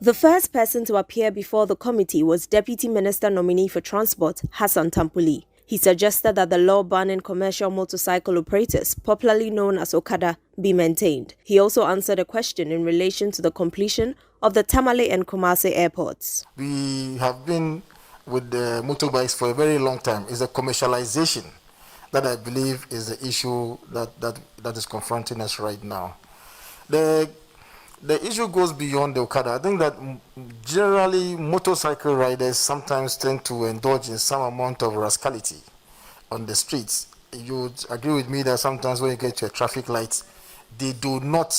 The first person to appear before the committee was Deputy Minister Nominee for Transport, Hassan Tampuli. He suggested that the law banning commercial motorcycle operators, popularly known as Okada, be maintained. He also answered a question in relation to the completion of the Tampuli and Kumah airports. We have been with the motorbikes for a very long time. It's the commercialization that I believe is the issue that is confronting us right now. The issue goes beyond the Okada. I think that generally motorcycle riders sometimes tend to indulge in some amount of rascality on the streets. You would agree with me that sometimes when you get to a traffic light, they do not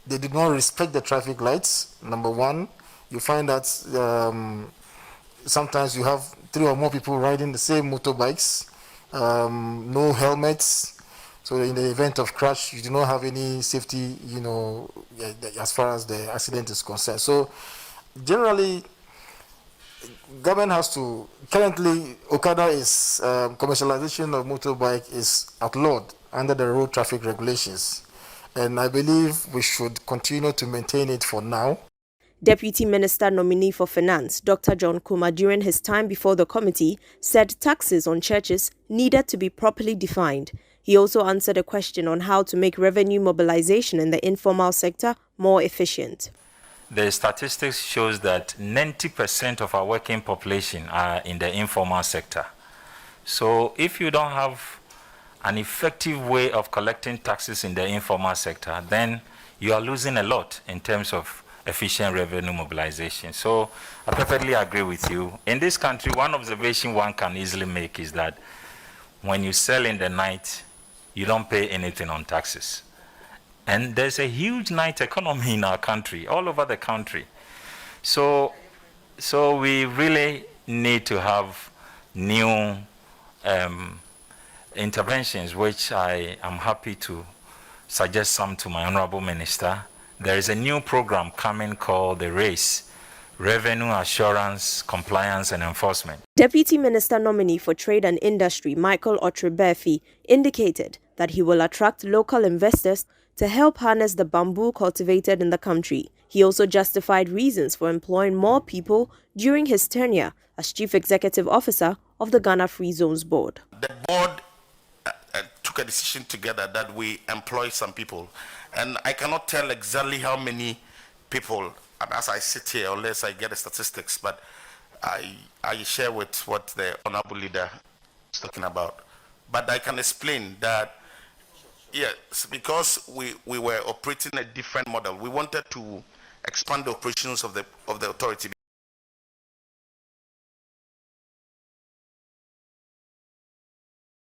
respect the traffic lights. Number one, you find that sometimes you have 3 or more people riding the same motorbikes, no helmets. So in the event of crash, you do not have any safety, as far as the accident is concerned. So generally, government has to, currently Okada is, commercialization of motorbike is outlawed under the road traffic regulations. And I believe we should continue to maintain it for now. Deputy Minister Nominee for Finance, Dr. John Kumah, during his time before the committee, said taxes on churches needed to be properly defined. He also answered a question on how to make revenue mobilization in the informal sector more efficient. The statistics shows that 90% of our working population are in the informal sector. So if you don't have an effective way of collecting taxes in the informal sector, then you are losing a lot in terms of efficient revenue mobilization. So I perfectly agree with you. In this country, one observation one can easily make is that when you sell in the night, you don't pay anything on taxes. And there's a huge night economy in our country, all over the country. So we really need to have new interventions, which I am happy to suggest some to my Honorable Minister. There is a new program coming called the RACE, Revenue Assurance, Compliance and Enforcement. Deputy Minister Nominee for Trade and Industry, Okyere Baafi, indicated that he will attract local investors to help harness the bamboo cultivated in the country. He also justified reasons for employing more people during his tenure as Chief Executive Officer of the Ghana Free Zones Board. The board took a decision together that we employ some people, and I cannot tell exactly how many people as I sit here unless I get the statistics, but I share with what the honorable leader is talking about. But I can explain that, yes, because we were operating a different model, we wanted to expand the operations of the authority.